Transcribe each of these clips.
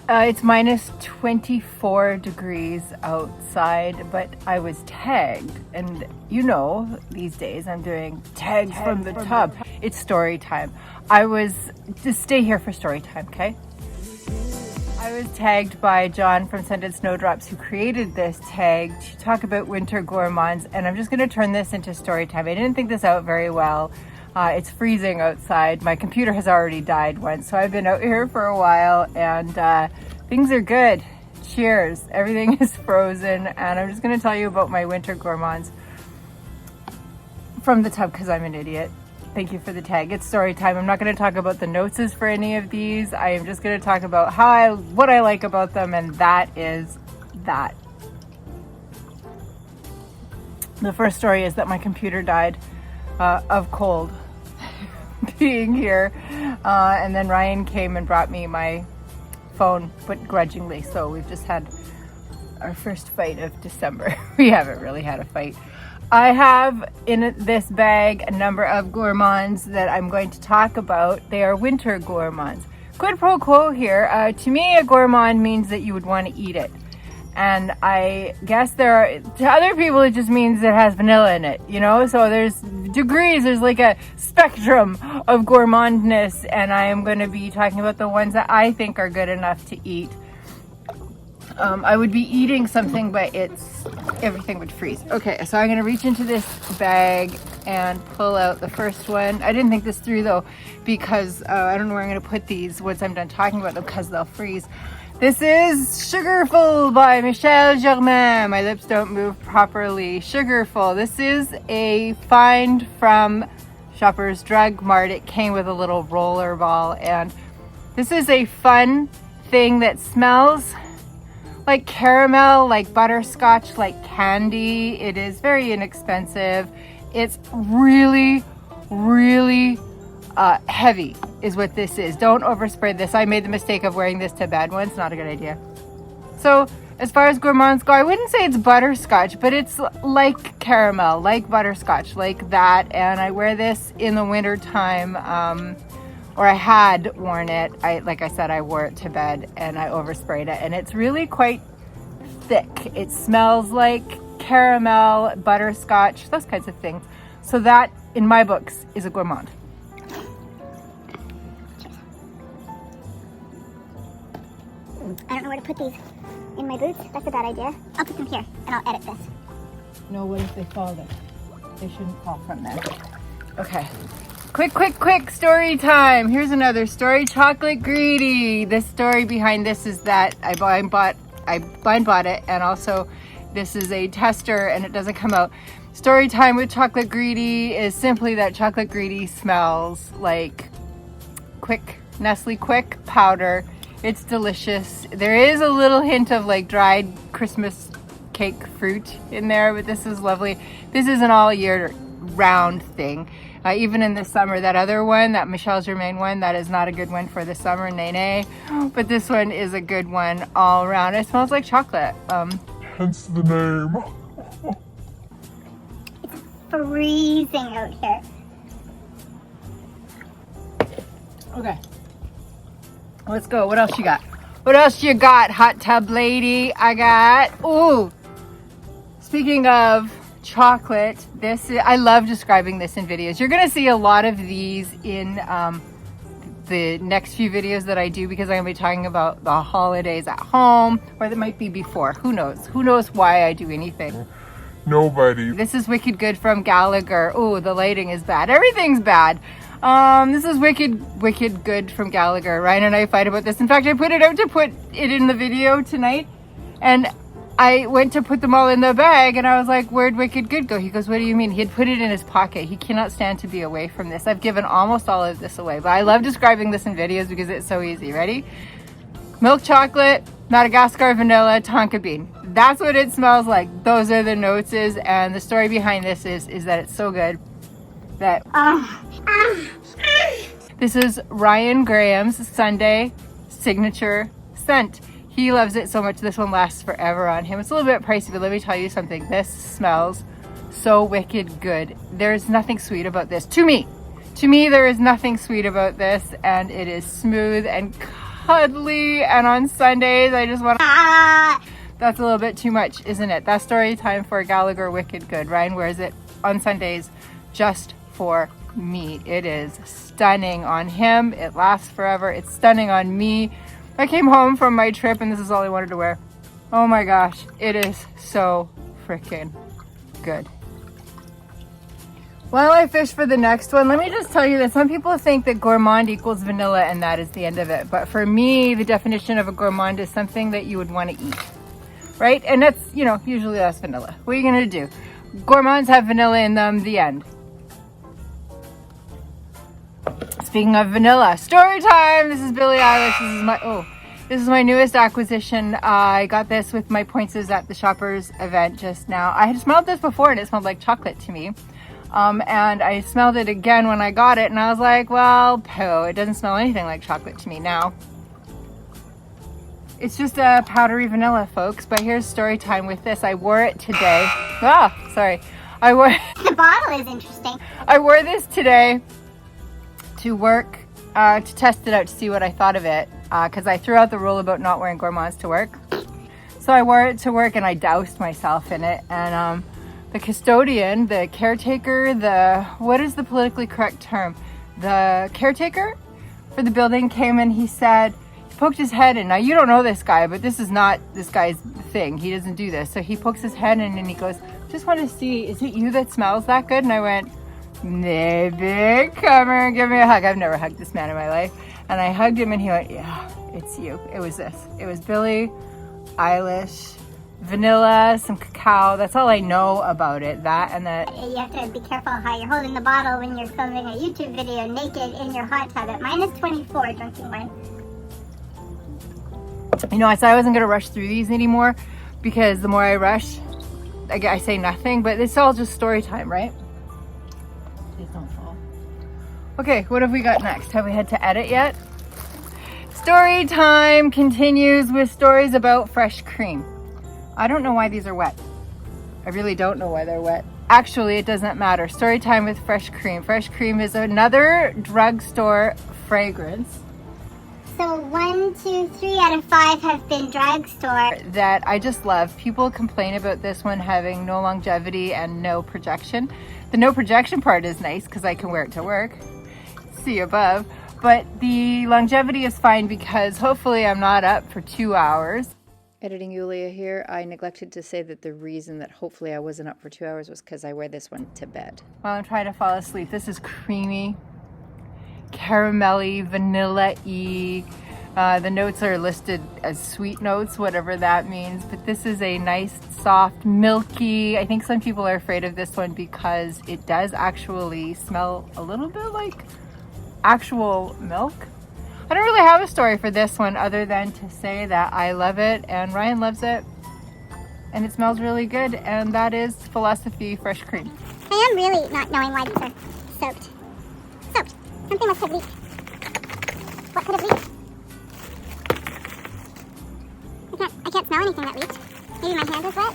It's minus 24 degrees outside, but I was tagged. And you know, these days I'm doing tags from the tub. It's story time. Just stay here for story time, okay? I was tagged by John from Scented Snowdrops, who created this tag to talk about winter gourmands. And I'm just gonna turn this into story time. I didn't think this out very well. It's freezing outside. My computer has already died once, so I've been out here for a while, and things are good. Cheers. Everything is frozen, and I'm just going to tell you about my winter gourmands from the tub because I'm an idiot. Thank you for the tag. It's story time. I'm not going to talk about the notes for any of these. I am just going to talk about what I like about them, and that is that. The first story is that my computer died of cold. Being here, and then Ryan came and brought me my phone, but grudgingly. So we've just had our first fight of December. We haven't really had a fight. I have in this bag a number of gourmands that I'm going to talk about. They are winter gourmands. Quid pro quo here. To me, a gourmand means that you would want to eat it. And I guess to other people, it just means it has vanilla in it, you know? So there's degrees, there's like a spectrum of gourmandness, and I am going to be talking about the ones that I think are good enough to eat. I would be eating something, but everything would freeze. Okay, so I'm going to reach into this bag and pull out the first one. I didn't think this through though, because I don't know where I'm going to put these once I'm done talking about them, because they'll freeze. This is Sugarful by Michel Germain. My lips don't move properly. Sugarful. This is a find from Shoppers Drug Mart. It came with a little roller ball, and this is a fun thing that smells like caramel, like butterscotch, like candy. It is very inexpensive. It's really, really heavy is what this is. Don't overspray this. I made the mistake of wearing this to bed once. Not a good idea. So as far as gourmands go, I wouldn't say it's butterscotch, but it's like caramel, like butterscotch, like that. And I wear this in the winter time, or I had worn it. Like I said, I wore it to bed and I oversprayed it, and it's really quite thick. It smells like caramel, butterscotch, those kinds of things. So that, in my books, is a gourmand. I don't know where to put these. In my boots? That's a bad idea. I'll put them here, and I'll edit this. No, what if they fall there? They shouldn't fall from there. Okay. Quick story time. Here's another story. Chocolate Greedy. The story behind this is that I blind bought it, and also this is a tester and it doesn't come out. Story time with Chocolate Greedy is simply that Chocolate Greedy smells like Nestle Quick powder. It's delicious. There is a little hint of like dried Christmas cake fruit in there, but this is lovely. This is an all year round thing. Even in the summer, that other one, that Michel Germain one, that is not a good one for the summer, nay. But this one is a good one all around. It smells like chocolate. Hence the name. It's freezing out here. Okay. Let's go. What else you got? What else you got, hot tub lady? I got, speaking of chocolate, I love describing this in videos. You're going to see a lot of these in the next few videos that I do, because I'm going to be talking about the holidays at home, or that might be before. Who knows? Who knows why I do anything? Nobody. This is Wicked Good from Gallagher. Oh, the lighting is bad. Everything's bad. This is Wicked Good from Gallagher. Ryan and I fight about this. In fact, I put it out to put it in the video tonight, and I went to put them all in the bag, and I was like, where'd Wicked Good go? He goes, what do you mean? He had put it in his pocket. He cannot stand to be away from this. I've given almost all of this away, but I love describing this in videos because it's so easy. Ready? Milk chocolate, Madagascar vanilla, tonka bean. That's what it smells like. Those are the notes, and the story behind this is that it's so good that this is Ryan Graham's Sunday signature scent. He loves it so much. This one lasts forever on him. It's a little bit pricey, but let me tell you something. This smells so wicked good. There's nothing sweet about this. To me, there is nothing sweet about this, and it is smooth and cuddly, and on Sundays I just want to... That's a little bit too much, isn't it? That's story time for Gallagher Wicked Good. Ryan wears it on Sundays just for me. It is stunning on him. It lasts forever. It's stunning on me. I came home from my trip and this is all I wanted to wear. Oh my gosh, it is so freaking good. While I fish for the next one, let me just tell you that some people think that gourmand equals vanilla and that is the end of it. But for me, the definition of a gourmand is something that you would want to eat, right? And that's, you know, usually that's vanilla. What are you gonna do? Gourmands have vanilla in them, the end. Speaking of vanilla, story time. This is Billie Eilish. This is my newest acquisition. I got this with my pointses at the Shoppers event just now. I had smelled this before and it smelled like chocolate to me. And I smelled it again when I got it and I was like, well, poo, it doesn't smell anything like chocolate to me now. It's just a powdery vanilla, folks, but here's story time with this. I wore it today. The bottle is interesting. I wore this today to work, to test it out to see what I thought of it, because I threw out the rule about not wearing gourmands to work. So I wore it to work and I doused myself in it, and the custodian, the caretaker, what is the politically correct term? The caretaker for the building came and he said, he poked his head in. Now you don't know this guy, but this is not this guy's thing. He doesn't do this. So he pokes his head in and he goes, just want to see, is it you that smells that good? And I went, maybe, come here and give me a hug. I've never hugged this man in my life. And I hugged him and he went, yeah, it's you. It was this. It was Billie Eilish, vanilla, some cacao. That's all I know about it. That and that. You have to be careful how you're holding the bottle when you're filming a YouTube video naked in your hot tub. At -24 drinking wine. You know, I said I wasn't going to rush through these anymore because the more I rush, I say nothing, but it's all just story time, right? Please don't fall. Okay, what have we got next? Have we had to edit yet? Story time continues with stories about fresh cream. I don't know why these are wet. I really don't know why they're wet. Actually, it doesn't matter. Story time with fresh cream. Fresh cream is another drugstore fragrance. So 1, 2, 3 out of 5 have been drugstore. That I just love. People complain about this one having no longevity and no projection. The no projection part is nice because I can wear it to work. See above. But the longevity is fine because hopefully I'm not up for 2 hours. Editing Yulia here, I neglected to say that the reason that hopefully I wasn't up for 2 hours was because I wear this one to bed. While I'm trying to fall asleep, this is creamy, caramelly, vanilla-y. The notes are listed as sweet notes, whatever that means, but this is a nice, soft, milky. I think some people are afraid of this one because it does actually smell a little bit like actual milk. I don't really have a story for this one other than to say that I love it and Ryan loves it and it smells really good, and that is Philosophy Fresh Cream. I am really not knowing why these are soaked. Soaked. Something must have leaked. What could have leaked? I can't smell anything that leaked. Maybe my hand is wet?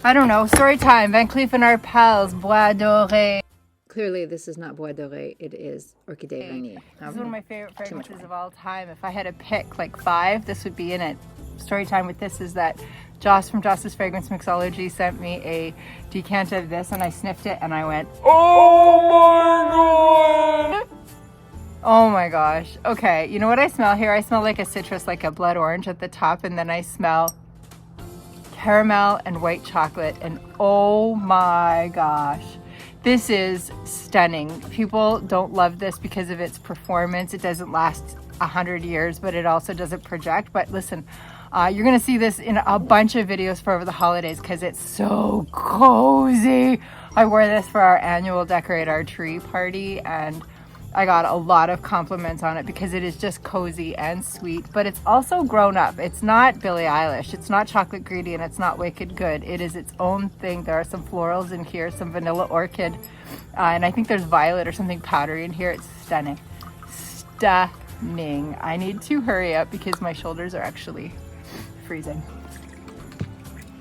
I don't know. Story time. Van Cleef Arpels, Bois Doré. Clearly this is not Bois Doré, it is Orchidée Vanille. This is one of my favorite fragrances of all time. If I had to pick like 5, this would be in it. Story time with this is that Joss from Joss's Fragrance Mixology sent me a decanter of this and I sniffed it and I went, oh my god! Oh my gosh. Okay, you know what I smell here? I smell like a citrus, like a blood orange at the top, and then I smell caramel and white chocolate, and oh my gosh. This is stunning. People don't love this because of its performance. It doesn't last 100 years, but it also doesn't project. But listen, you're gonna see this in a bunch of videos for over the holidays because it's so cozy. I wore this for our annual Decorate Our Tree party and I got a lot of compliments on it because it is just cozy and sweet, but it's also grown up. It's not Billie Eilish, it's not chocolate greedy, and it's not wicked good. It is its own thing. There are some florals in here, some vanilla orchid, and I think there's violet or something powdery in here. It's stunning. Stunning. I need to hurry up because my shoulders are actually freezing.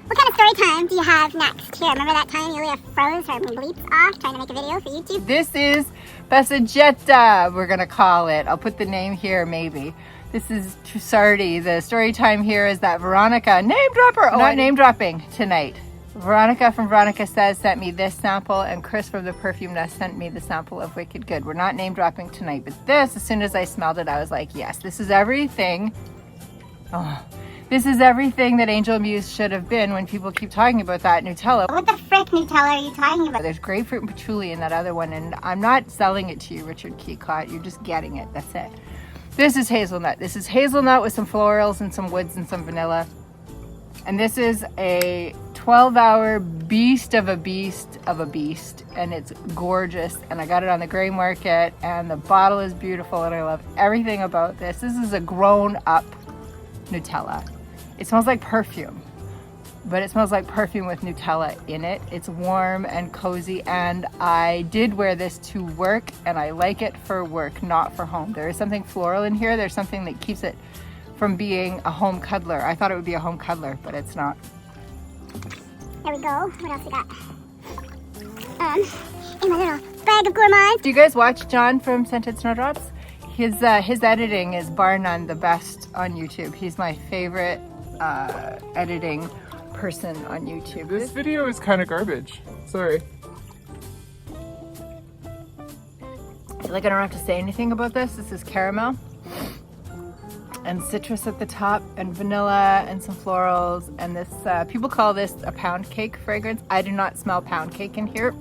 What kind of story time do you have next? Here, remember that time Yulia froze her bleeps off trying to make a video for YouTube? This is Passeggiata, we're gonna call it. I'll put the name here maybe. This is to Sardi. The story time here is that Veronica, name dropper, not name dropping tonight. Veronica from Veronica Says sent me this sample, and Chris from the Perfume Nest sent me the sample of Wicked Good. We're not name dropping tonight, but this, as soon as I smelled it, I was like, yes, this is everything. Oh, this is everything that Angel Muse should have been when people keep talking about that Nutella. What the frick Nutella are you talking about? There's grapefruit and patchouli in that other one, and I'm not selling it to you, Richard Keycott. You're just getting it. That's it. This is hazelnut. This is hazelnut with some florals and some woods and some vanilla. And this is a 12-hour beast of a beast of a beast, and it's gorgeous. And I got it on the gray market, and the bottle is beautiful, and I love everything about this. This is a grown-up Nutella. It smells like perfume, but it smells like perfume with Nutella in it. It's warm and cozy, and I did wear this to work, and I like it for work, not for home. There is something floral in here. There's something that keeps it from being a home cuddler. I thought it would be a home cuddler, but it's not. There we go. What else we got? In my little bag of gourmands. Do you guys watch John from Scented Snowdrops? His editing is bar none the best on YouTube. He's my favorite editing person on YouTube. This video is kind of garbage. Sorry. I feel like I don't have to say anything about this. This is caramel and citrus at the top, and vanilla and some florals, and this people call this a pound cake fragrance. I do not smell pound cake in here.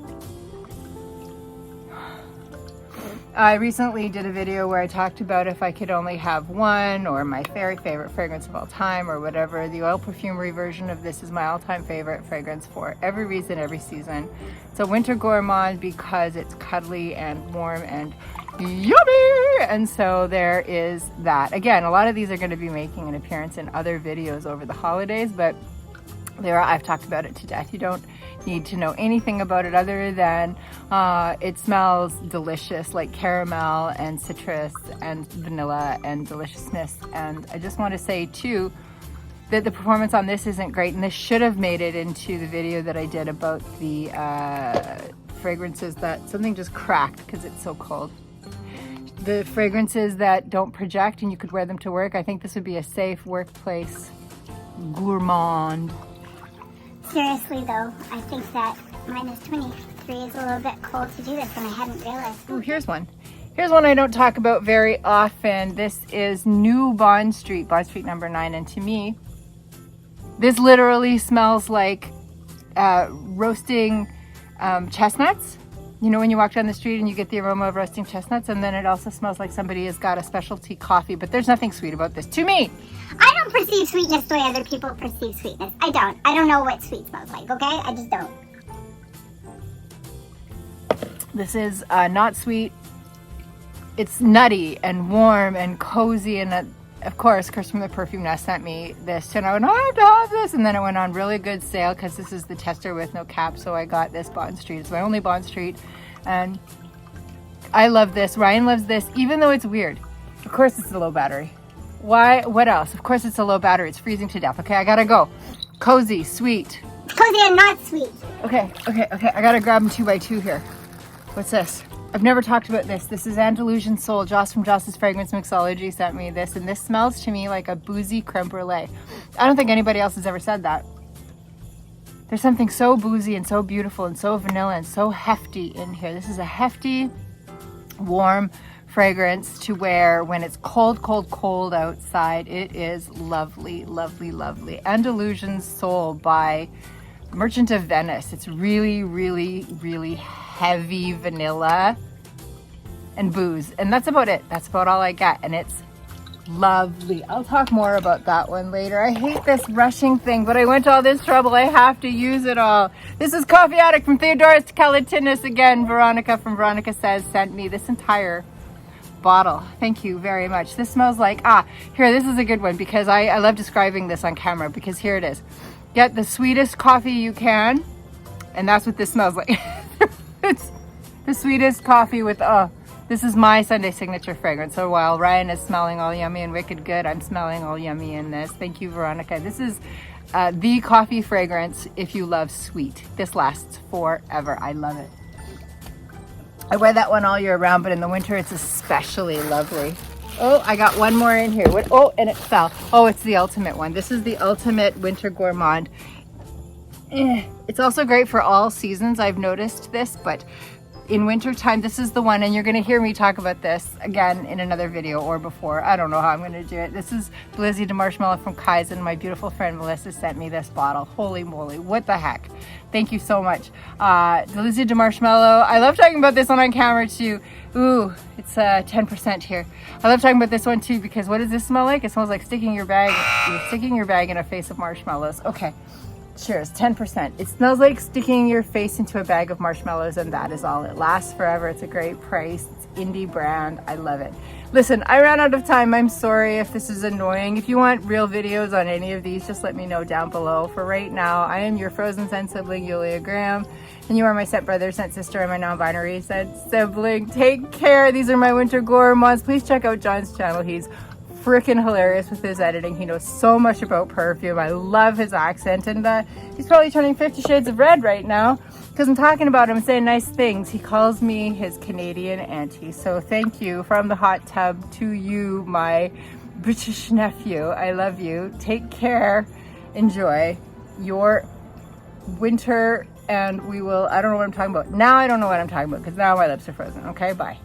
I recently did a video where I talked about if I could only have one, or my very favorite fragrance of all time, or whatever. The oil perfumery version of this is my all-time favorite fragrance for every reason, every season. It's a winter gourmand because it's cuddly and warm and yummy, and so there is that. Again, a lot of these are going to be making an appearance in other videos over the holidays, but I've talked about it to death. You don't need to know anything about it other than it smells delicious, like caramel and citrus and vanilla and deliciousness. And I just want to say too that the performance on this isn't great, and this should have made it into the video that I did about the fragrances that something just cracked because it's so cold. The fragrances that don't project and you could wear them to work. I think this would be a safe workplace gourmand. Seriously though, I think that minus 23 is a little bit cold to do this, and I hadn't realized. Ooh, here's one. Here's one I don't talk about very often. This is New Bond Street number 9, and to me, this literally smells like roasting chestnuts. You know, when you walk down the street and you get the aroma of roasting chestnuts, and then it also smells like somebody has got a specialty coffee, but there's nothing sweet about this to me. I don't perceive sweetness the way other people perceive sweetness. I don't know what sweet smells like, okay? I just don't. This is not sweet. It's nutty and warm and cozy, and of course, Chris from the Perfume Nest sent me this, and I went, oh, I have to have this, and then it went on really good sale because this is the tester with no cap, so I got this Bond Street. It's my only Bond Street, and I love this. Ryan loves this, even though it's weird. Of course, it's a low battery. Why? What else? Of course, it's a low battery. It's freezing to death. Okay, I gotta go. Cozy, sweet. Cozy and not sweet. Okay. I gotta grab them 2x2 here. What's this? I've never talked about this. This is Andalusian Soul. Joss from Joss's Fragrance Mixology sent me this, and this smells to me like a boozy creme brulee. I don't think anybody else has ever said that. There's something so boozy and so beautiful and so vanilla and so hefty in here. This is a hefty, warm fragrance to wear when it's cold outside. It is lovely, lovely, lovely. Andalusian Soul by Merchant of Venice. It's really, really, really heavy vanilla and booze, and that's about it. That's about all I got, and it's lovely. I'll talk more about that one later. I hate this rushing thing, but I went to all this trouble. I have to use it all. This is Coffee Addict from Theodoros Kalatinis again. Veronica from Veronica Says sent me this entire bottle. Thank you very much. This smells like, here, this is a good one because I love describing this on camera, because here it is. Get the sweetest coffee you can, and that's what this smells like. It's the sweetest coffee with, this is my Sunday signature fragrance. So while Ryan is smelling all yummy and wicked good, I'm smelling all yummy in this. Thank you, Veronica. This is the coffee fragrance if you love sweet. This lasts forever. I love it. I wear that one all year round, but in the winter it's especially lovely. Oh, I got one more in here. What? Oh, and it fell. Oh, it's the ultimate one. This is the ultimate winter gourmand. It's also great for all seasons. I've noticed this, but in winter time, this is the one, and you're going to hear me talk about this again in another video or before. I don't know how I'm going to do it. This is Blizzy de Marshmallow from Kaizen. My beautiful friend Melissa sent me this bottle. Holy moly, what the heck. Thank you so much. Blizzy de Marshmallow. I love talking about this one on camera too. Ooh, it's 10% here. I love talking about this one too because what does this smell like? It smells like sticking your bag in a face of marshmallows. Okay. Cheers, 10%. It smells like sticking your face into a bag of marshmallows, and that is all. It lasts forever. It's a great price. It's indie brand. I love it. Listen, I ran out of time. I'm sorry if this is annoying. If you want real videos on any of these, just let me know down below. For right now, I am your frozen scent sibling, Yulia Graham, and you are my scent brother, scent sister, and my non-binary scent sibling. Take care. These are my winter gourmands. Please check out John's channel. He's freaking hilarious with his editing. He knows so much about perfume. I love his accent, and he's probably turning 50 shades of red right now because I'm talking about him, saying nice things. He calls me his Canadian auntie. So thank you from the hot tub to you, my British nephew. I love you. Take care. Enjoy your winter, and we will, I don't know what I'm talking about. Now I don't know what I'm talking about because now my lips are frozen. Okay, bye.